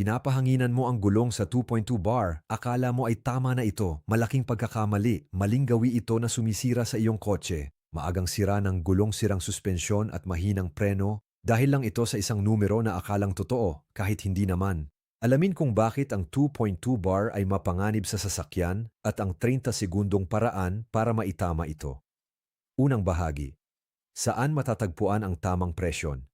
Pinapahanginan mo ang gulong sa 2.2 bar, akala mo ay tama na ito, malaking pagkakamali, maling gawi ito na sumisira sa iyong kotse. Maagang sira ng gulong, sirang suspensyon at mahinang preno dahil lang ito sa isang numero na akalang totoo kahit hindi naman. Alamin kung bakit ang 2.2 bar ay mapanganib sa sasakyan at ang 30 segundong paraan para maitama ito. Unang bahagi. Saan matatagpuan ang tamang presyon?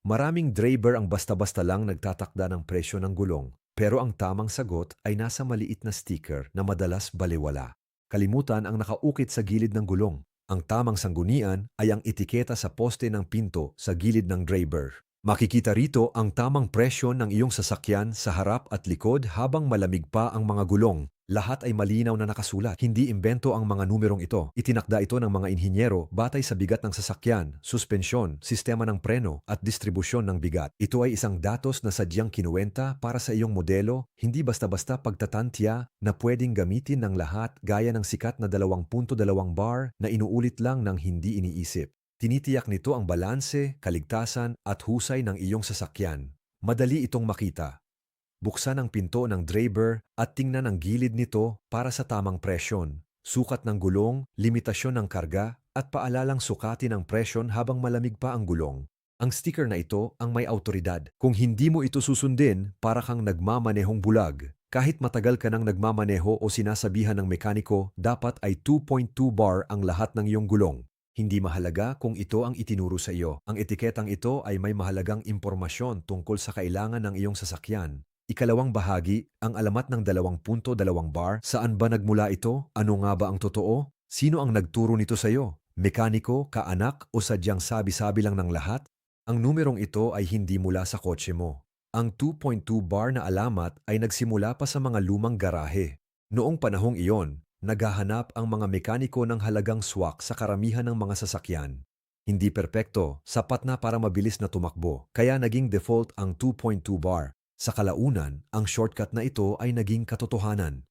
Maraming driver ang basta-basta lang nagtatakda ng presyo ng gulong, pero ang tamang sagot ay nasa maliit na sticker na madalas balewala. Kalimutan ang nakaukit sa gilid ng gulong. Ang tamang sanggunian ay ang etiketa sa poste ng pinto sa gilid ng driver. Makikita rito ang tamang presyon ng iyong sasakyan sa harap at likod habang malamig pa ang mga gulong. Lahat ay malinaw na nakasulat. Hindi imbento ang mga numerong ito. Itinakda ito ng mga inhinyero batay sa bigat ng sasakyan, suspensyon, sistema ng preno at distribusyon ng bigat. Ito ay isang datos na sadyang kinuwenta para sa iyong modelo, hindi basta-basta pagtatantya na pwedeng gamitin ng lahat gaya ng sikat na 2.2 bar na inuulit lang ng hindi iniisip. Tinitiyak nito ang balanse, kaligtasan at husay ng iyong sasakyan. Madali itong makita. Buksan ang pinto ng driver at tingnan ang gilid nito para sa tamang presyon, sukat ng gulong, limitasyon ng karga, at paalalang sukatin ang presyon habang malamig pa ang gulong. Ang sticker na ito ang may autoridad. Kung hindi mo ito susundin, para kang nagmamanehong bulag. Kahit matagal ka nang nagmamaneho o sinasabihan ng mekaniko, dapat ay 2.2 bar ang lahat ng iyong gulong. Hindi mahalaga kung ito ang itinuro sa iyo. Ang etiketang ito ay may mahalagang impormasyon tungkol sa kailangan ng iyong sasakyan. Ikalawang bahagi, ang alamat ng 2.2 bar. Saan ba nagmula ito? Ano nga ba ang totoo? Sino ang nagturo nito sa iyo? Mekaniko, kaanak o sadyang sabi-sabi lang ng lahat? Ang numerong ito ay hindi mula sa kotse mo. Ang 2.2 bar na alamat ay nagsimula pa sa mga lumang garahe. Noong panahong iyon, naghahanap ang mga mekaniko ng halagang swak sa karamihan ng mga sasakyan. Hindi perpekto, sapat na para mabilis na tumakbo, kaya naging default ang 2.2 bar. Sa kalaunan, ang shortcut na ito ay naging katotohanan.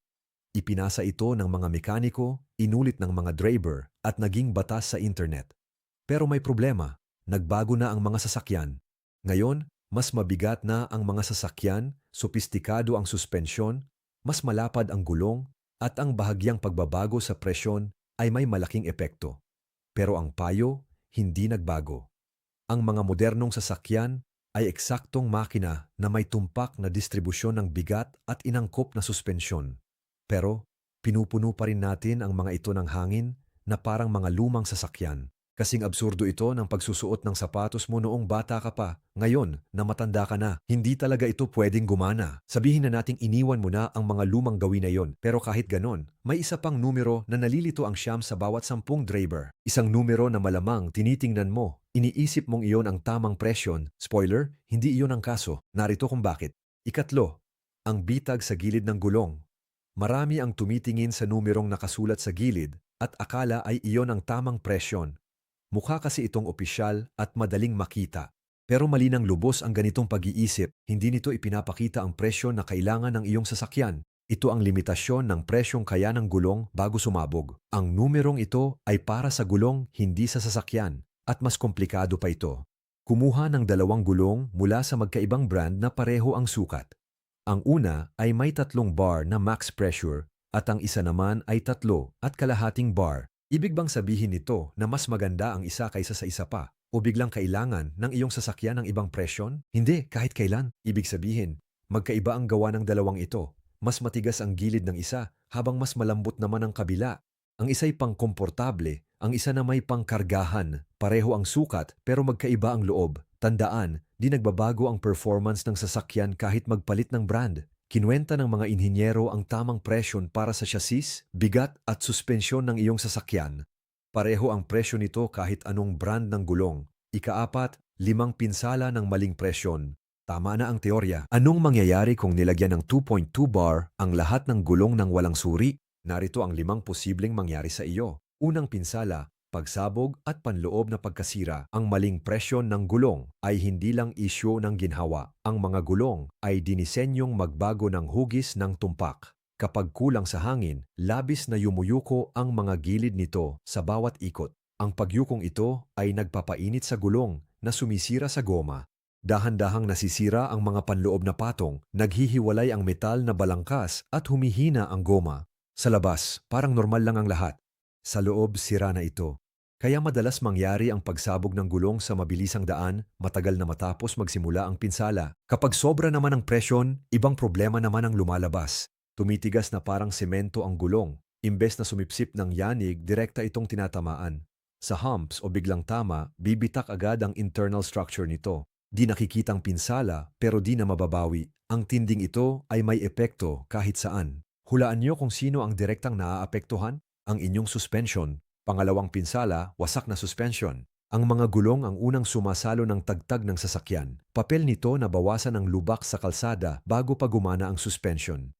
Ipinasa ito ng mga mekaniko, inulit ng mga driver, at naging batas sa internet. Pero may problema, nagbago na ang mga sasakyan. Ngayon, mas mabigat na ang mga sasakyan, sopistikado ang suspensyon, mas malapad ang gulong, at ang bahagyang pagbabago sa presyon ay may malaking epekto. Pero ang payo, hindi nagbago. Ang mga modernong sasakyan ay eksaktong makina na may tumpak na distribusyon ng bigat at inangkop na suspensyon. Pero, pinupuno pa rin natin ang mga ito ng hangin na parang mga lumang sasakyan. Kasing absurdo ito ng pagsusuot ng sapatos mo noong bata ka pa. Ngayon, na matanda ka na, hindi talaga ito pwedeng gumana. Sabihin na nating iniwan mo na ang mga lumang gawin na yon. Pero kahit ganon, may isa pang numero na nalilito ang siyam sa bawat 10 driver. Isang numero na malamang tinitingnan mo. Iniisip mong iyon ang tamang presyon. Spoiler, hindi iyon ang kaso. Narito kung bakit. Ikatlo, ang bitag sa gilid ng gulong. Marami ang tumitingin sa numerong nakasulat sa gilid at akala ay iyon ang tamang presyon. Mukha kasi itong opisyal at madaling makita. Pero mali ng lubos ang ganitong pag-iisip, hindi nito ipinapakita ang presyo na kailangan ng iyong sasakyan. Ito ang limitasyon ng presyong kaya ng gulong bago sumabog. Ang numerong ito ay para sa gulong, hindi sa sasakyan. At mas komplikado pa ito. Kumuha ng dalawang gulong mula sa magkaibang brand na pareho ang sukat. Ang una ay may 3 bar na max pressure at ang isa naman ay 3.5 bar. Ibig bang sabihin nito na mas maganda ang isa kaysa sa isa pa? O biglang kailangan ng iyong sasakyan ng ibang presyon? Hindi, kahit kailan. Ibig sabihin, magkaiba ang gawa ng dalawang ito. Mas matigas ang gilid ng isa, habang mas malambot naman ang kabila. Ang isa'y pangkomportable, ang isa na may pangkargahan. Pareho ang sukat, pero magkaiba ang loob. Tandaan, di nagbabago ang performance ng sasakyan kahit magpalit ng brand. Kinuwenta ng mga inhinyero ang tamang presyon para sa chassis, bigat at suspensyon ng iyong sasakyan. Pareho ang presyo nito kahit anong brand ng gulong. Ikaapat, 5 pinsala ng maling presyon. Tama na ang teorya. Anong mangyayari kung nilagyan ng 2.2 bar ang lahat ng gulong ng walang suri? Narito ang 5 posibleng mangyari sa iyo. Unang pinsala, pagsabog at panloob na pagkasira. Ang maling presyon ng gulong ay hindi lang isyu ng ginhawa. Ang mga gulong ay dinisenyong magbago ng hugis ng tumpak. Kapag kulang sa hangin, labis na yumuyuko ang mga gilid nito sa bawat ikot. Ang pagyukong ito ay nagpapainit sa gulong na sumisira sa goma. Dahan-dahang nasisira ang mga panloob na patong, naghihiwalay ang metal na balangkas at humihina ang goma. Sa labas, parang normal lang ang lahat. Sa loob, sira na ito. Kaya madalas mangyari ang pagsabog ng gulong sa mabilisang daan, matagal na matapos magsimula ang pinsala. Kapag sobra naman ang presyon, ibang problema naman ang lumalabas. Tumitigas na parang semento ang gulong. Imbes na sumipsip ng yanig, direkta itong tinatamaan. Sa humps o biglang tama, bibitak agad ang internal structure nito. Di nakikitang pinsala pero di na mababawi. Ang tinding ito ay may epekto kahit saan. Hulaan niyo kung sino ang direktang naaapektuhan? Ang inyong suspension. Pangalawang pinsala, wasak na suspension. Ang mga gulong ang unang sumasalo ng tagtag ng sasakyan. Papel nito na bawasan ang lubak sa kalsada bago pa gumana ang suspension.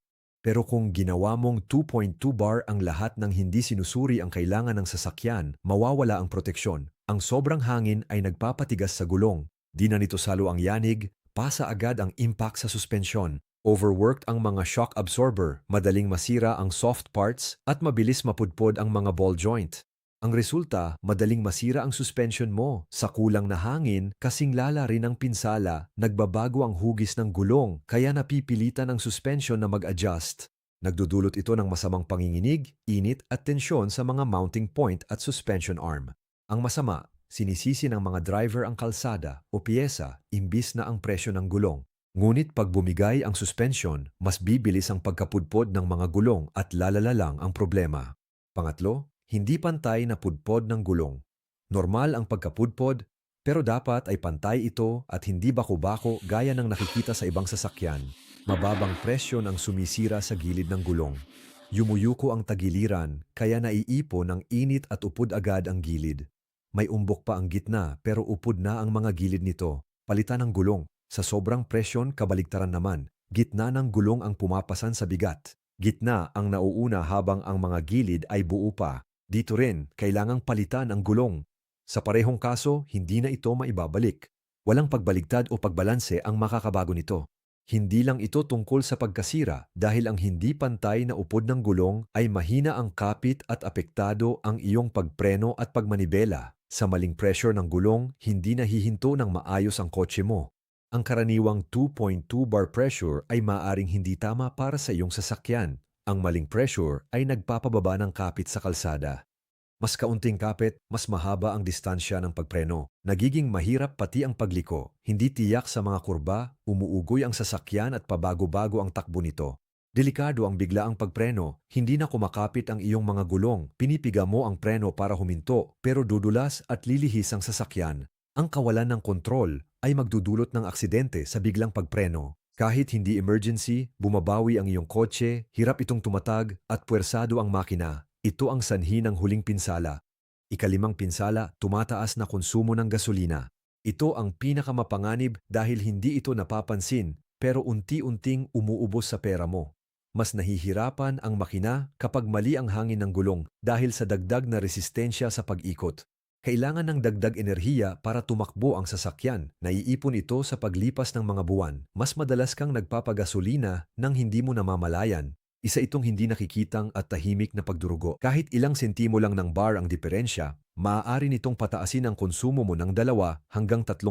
Pero kung ginawa mong 2.2 bar ang lahat ng hindi sinusuri ang kailangan ng sasakyan, mawawala ang proteksyon. Ang sobrang hangin ay nagpapatigas sa gulong. Di na nito salo ang yanig, pasa agad ang impact sa suspensyon. Overworked ang mga shock absorber, madaling masira ang soft parts at mabilis mapudpod ang mga ball joint. Ang resulta, madaling masira ang suspension mo. Sa kulang na hangin, kasing lala rin ang pinsala, nagbabago ang hugis ng gulong, kaya napipilitan ang suspension na mag-adjust. Nagdudulot ito ng masamang panginginig, init at tensyon sa mga mounting point at suspension arm. Ang masama, sinisisi ng mga driver ang kalsada o piyesa imbis na ang presyo ng gulong. Ngunit pag bumigay ang suspension, mas bibilis ang pagkapudpod ng mga gulong at lalala lang ang problema. Pangatlo, hindi pantay na pudpod ng gulong. Normal ang pagkapudpod, pero dapat ay pantay ito at hindi bako-bako gaya ng nakikita sa ibang sasakyan. Mababang presyon ang sumisira sa gilid ng gulong. Yumuyuko ang tagiliran, kaya naiipon ng init at upod agad ang gilid. May umbok pa ang gitna pero upod na ang mga gilid nito. Palitan ng gulong. Sa sobrang presyon, kabaligtaran naman. Gitna ng gulong ang pumapasan sa bigat. Gitna ang nauuna habang ang mga gilid ay buo pa. Dito rin, kailangang palitan ang gulong. Sa parehong kaso, hindi na ito maibabalik. Walang pagbaligtad o pagbalanse ang makakabago nito. Hindi lang ito tungkol sa pagkasira dahil ang hindi pantay na upod ng gulong ay mahina ang kapit at apektado ang iyong pagpreno at pagmanibela. Sa maling pressure ng gulong, hindi nahihinto ng maayos ang kotse mo. Ang karaniwang 2.2 bar pressure ay maaring hindi tama para sa iyong sasakyan. Ang maling pressure ay nagpapababa ng kapit sa kalsada. Mas kaunting kapit, mas mahaba ang distansya ng pagpreno. Nagiging mahirap pati ang pagliko. Hindi tiyak sa mga kurba, umuugoy ang sasakyan at pabago-bago ang takbo nito. Delikado ang biglaang pagpreno, hindi na kumakapit ang iyong mga gulong. Pinipiga mo ang preno para huminto, pero dudulas at lilihis ang sasakyan. Ang kawalan ng kontrol ay magdudulot ng aksidente sa biglang pagpreno. Kahit hindi emergency, bumabawi ang iyong kotse, hirap itong tumatag at puwersado ang makina. Ito ang sanhi ng huling pinsala. Ikalimang pinsala, tumataas na konsumo ng gasolina. Ito ang pinakamapanganib dahil hindi ito napapansin pero unti-unting umuubos sa pera mo. Mas nahihirapan ang makina kapag mali ang hangin ng gulong dahil sa dagdag na resistensya sa pag-ikot. Kailangan ng dagdag enerhiya para tumakbo ang sasakyan. Naiipon ito sa paglipas ng mga buwan. Mas madalas kang nagpapagasolina nang hindi mo namamalayan. Isa itong hindi nakikitang at tahimik na pagdurugo. Kahit ilang sentimo lang ng bar ang diferensya, maaari nitong pataasin ang konsumo mo ng 2 hanggang 3%.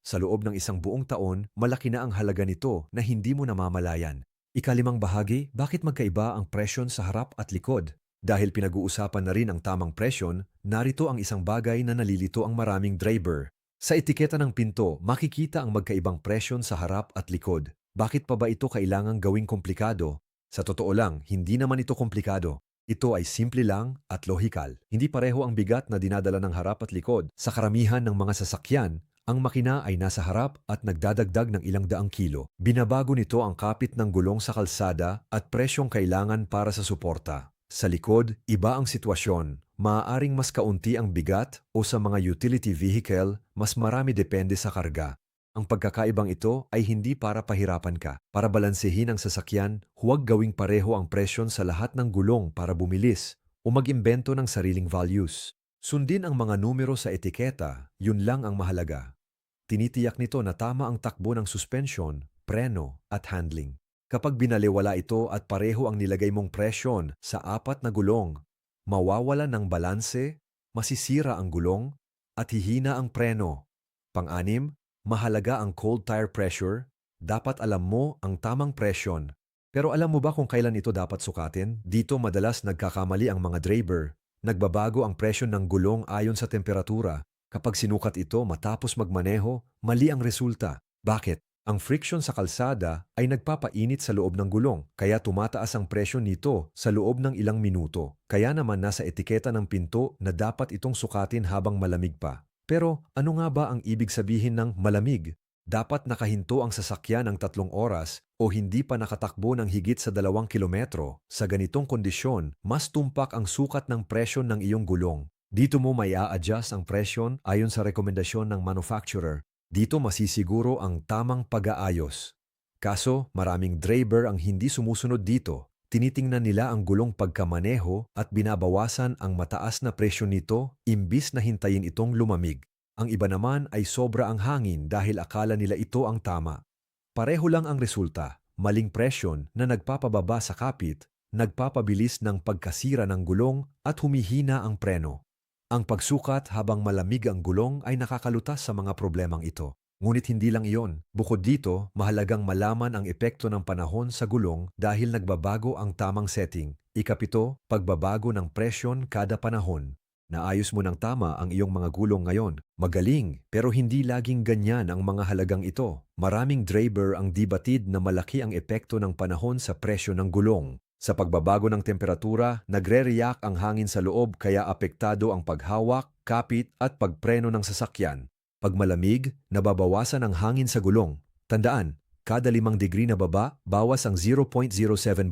Sa loob ng isang buong taon, malaki na ang halaga nito na hindi mo namamalayan. Ikalimang bahagi, bakit magkaiba ang presyon sa harap at likod? Dahil pinag-uusapan na rin ang tamang presyon, narito ang isang bagay na nalilito ang maraming driver. Sa etiketa ng pinto, makikita ang magkaibang presyon sa harap at likod. Bakit pa ba ito kailangang gawing komplikado? Sa totoo lang, hindi naman ito komplikado. Ito ay simple lang at lohikal. Hindi pareho ang bigat na dinadala ng harap at likod. Sa karamihan ng mga sasakyan, ang makina ay nasa harap at nagdadagdag ng ilang daang kilo. Binabago nito ang kapit ng gulong sa kalsada at presyong kailangan para sa suporta. Sa likod, iba ang sitwasyon. Maaaring mas kaunti ang bigat o sa mga utility vehicle, mas marami depende sa karga. Ang pagkakaibang ito ay hindi para pahirapan ka. Para balansehin ang sasakyan, huwag gawing pareho ang presyon sa lahat ng gulong para bumilis o mag-imbento ng sariling values. Sundin ang mga numero sa etiketa, yun lang ang mahalaga. Tinitiyak nito na tama ang takbo ng suspension, preno at handling. Kapag binaliwala ito at pareho ang nilagay mong presyon sa 4 na gulong, mawawala ng balanse, masisira ang gulong, at hihina ang preno. Pang-anim, Mahalaga ang cold tire pressure. Dapat alam mo ang tamang presyon. Pero alam mo ba kung kailan ito dapat sukatin? Dito madalas nagkakamali ang mga driver. Nagbabago ang presyon ng gulong ayon sa temperatura. Kapag sinukat ito matapos magmaneho, mali ang resulta. Bakit? Ang friction sa kalsada ay nagpapainit sa loob ng gulong, kaya tumataas ang presyon nito sa loob ng ilang minuto. Kaya naman nasa etiketa ng pinto na dapat itong sukatin habang malamig pa. Pero ano nga ba ang ibig sabihin ng malamig? Dapat nakahinto ang sasakyan ng 3 oras o hindi pa nakatakbo ng higit sa 2 kilometro. Sa ganitong kondisyon, mas tumpak ang sukat ng presyon ng iyong gulong. Dito mo may a-adjust ang presyon ayon sa rekomendasyon ng manufacturer. Dito masisiguro ang tamang pag-aayos. Kaso maraming driver ang hindi sumusunod dito. Tinitingnan nila ang gulong pagkamaneho at binabawasan ang mataas na presyon nito imbis na hintayin itong lumamig. Ang iba naman ay sobra ang hangin dahil akala nila ito ang tama. Pareho lang ang resulta, maling presyon na nagpapababa sa kapit, nagpapabilis ng pagkasira ng gulong at humihina ang preno. Ang pagsukat habang malamig ang gulong ay nakakalutas sa mga problemang ito. Ngunit hindi lang iyon. Bukod dito, mahalagang malaman ang epekto ng panahon sa gulong dahil nagbabago ang tamang setting. Ikapito, pagbabago ng presyon kada panahon. Naayos mo ng tama ang iyong mga gulong ngayon. Magaling, pero hindi laging ganyan ang mga halagang ito. Maraming driver ang di batid na malaki ang epekto ng panahon sa presyo ng gulong. Sa pagbabago ng temperatura, nagre-react ang hangin sa loob kaya apektado ang paghawak, kapit at pagpreno ng sasakyan. Pag malamig, nababawasan ang hangin sa gulong. Tandaan, kada 5 degree na baba, bawas ang 0.07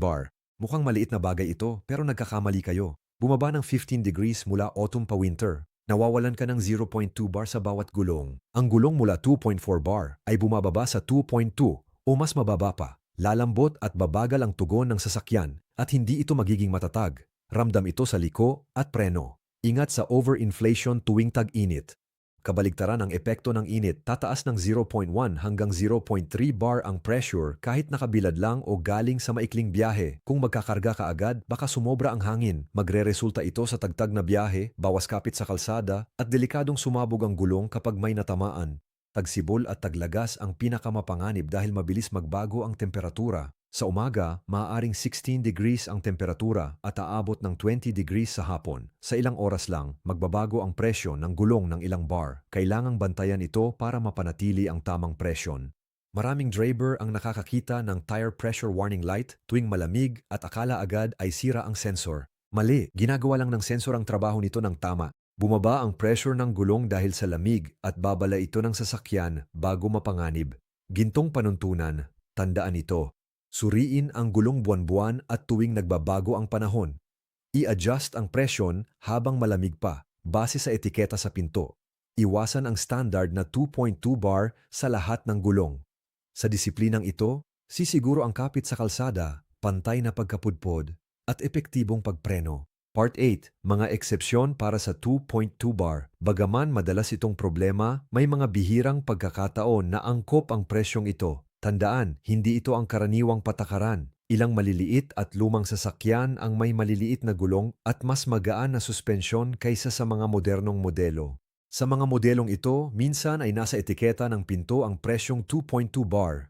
bar. Mukhang maliit na bagay ito pero nagkakamali kayo. Bumaba ng 15 degrees mula autumn pa winter. Nawawalan ka ng 0.2 bar sa bawat gulong. Ang gulong mula 2.4 bar ay bumababa sa 2.2 o mas mababa pa. Lalambot at babagal ang tugon ng sasakyan at hindi ito magiging matatag. Ramdam ito sa liko at preno. Ingat sa overinflation tuwing tag-init. Kabaligtaran ang epekto ng init, tataas ng 0.1 hanggang 0.3 bar ang pressure kahit nakabilad lang o galing sa maikling biyahe. Kung magkakarga ka agad, baka sumobra ang hangin. Magre-resulta ito sa tagtag na biyahe, bawas kapit sa kalsada, at delikadong sumabog ang gulong kapag may natamaan. Tagsibol at taglagas ang pinakamapanganib dahil mabilis magbago ang temperatura. Sa umaga, maaaring 16 degrees ang temperatura at aabot ng 20 degrees sa hapon. Sa ilang oras lang, magbabago ang presyon ng gulong ng ilang bar. Kailangang bantayan ito para mapanatili ang tamang presyon. Maraming driver ang nakakakita ng tire pressure warning light tuwing malamig at akala agad ay sira ang sensor. Mali, ginagawa lang ng sensor ang trabaho nito ng tama. Bumaba ang pressure ng gulong dahil sa lamig at babala ito ng sasakyan bago mapanganib. Gintong panuntunan, tandaan ito. Suriin ang gulong buwan-buwan at tuwing nagbabago ang panahon. I-adjust ang presyon habang malamig pa, base sa etiketa sa pinto. Iwasan ang standard na 2.2 bar sa lahat ng gulong. Sa disiplinang ito, sisiguro ang kapit sa kalsada, pantay na pagkapudpod, at epektibong pagpreno. Part 8, mga eksepsyon para sa 2.2 bar. Bagaman madalas itong problema, may mga bihirang pagkakataon na angkop ang presyong ito. Tandaan, hindi ito ang karaniwang patakaran. Ilang maliliit at lumang sasakyan ang may maliliit na gulong at mas magaan na suspensyon kaysa sa mga modernong modelo. Sa mga modelong ito, minsan ay nasa etiketa ng pinto ang presyong 2.2 bar.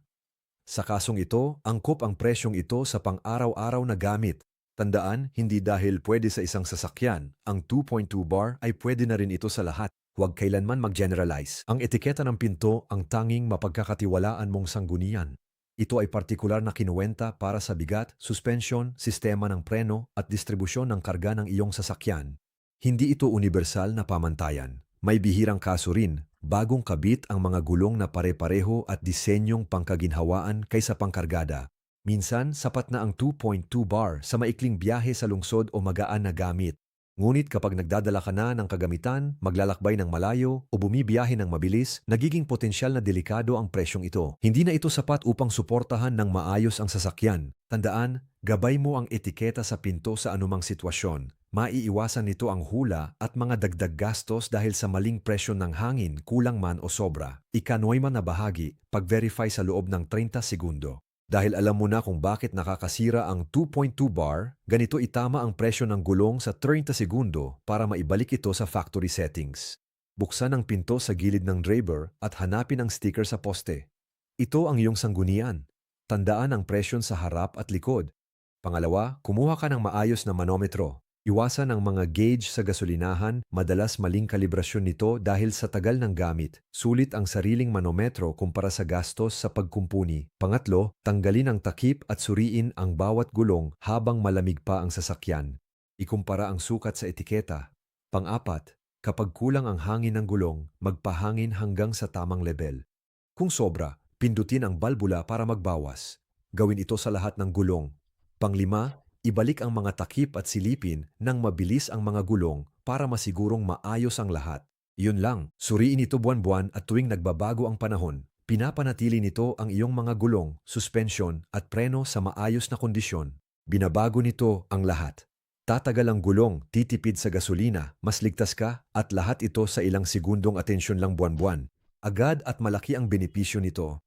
Sa kasong ito, angkop ang presyong ito sa pang-araw-araw na gamit. Tandaan, hindi dahil pwede sa isang sasakyan, ang 2.2 bar ay pwede na rin ito sa lahat. Huwag kailanman mag-generalize. Ang etiketa ng pinto ang tanging mapagkakatiwalaan mong sanggunian. Ito ay partikular na kinuwenta para sa bigat, suspension, sistema ng preno at distribusyon ng karga ng iyong sasakyan. Hindi ito universal na pamantayan. May bihirang kaso rin, bagong kabit ang mga gulong na pare-pareho at disenyong pangkaginhawaan kaysa pangkargada. Minsan, sapat na ang 2.2 bar sa maikling biyahe sa lungsod o magaan na gamit. Ngunit kapag nagdadala ka na ng kagamitan, maglalakbay ng malayo o bumibiyahe ng mabilis, nagiging potensyal na delikado ang presyong ito. Hindi na ito sapat upang suportahan ng maayos ang sasakyan. Tandaan, gabay mo ang etiketa sa pinto sa anumang sitwasyon. Maiiwasan nito ang hula at mga dagdag gastos dahil sa maling presyon ng hangin, kulang man o sobra. Ika-9 na bahagi, pag-verify sa loob ng 30 segundo. Dahil alam mo na kung bakit nakakasira ang 2.2 bar, ganito itama ang presyo ng gulong sa 30 segundo para maibalik ito sa factory settings. Buksan ang pinto sa gilid ng driver at hanapin ang sticker sa poste. Ito ang iyong sanggunian. Tandaan ang presyon sa harap at likod. Pangalawa, kumuha ka ng maayos na manometro. Iwasan ang mga gauge sa gasolinahan, madalas maling kalibrasyon nito dahil sa tagal ng gamit. Sulit ang sariling manometro kumpara sa gastos sa pagkumpuni. Pangatlo, tanggalin ang takip at suriin ang bawat gulong habang malamig pa ang sasakyan. Ikumpara ang sukat sa etiketa. Pang-apat, kapag kulang ang hangin ng gulong, magpahangin hanggang sa tamang level. Kung sobra, pindutin ang balbula para magbawas. Gawin ito sa lahat ng gulong. Panglima, ibalik ang mga takip at silipin nang mabilis ang mga gulong para masigurong maayos ang lahat. Yun lang, suriin ito buwan-buwan at tuwing nagbabago ang panahon. Pinapanatili nito ang iyong mga gulong, suspensyon at preno sa maayos na kondisyon. Binabago nito ang lahat. Tatagal ang gulong, titipid sa gasolina, mas ligtas ka at lahat ito sa ilang segundong atensyon lang buwan-buwan. Agad at malaki ang benepisyo nito.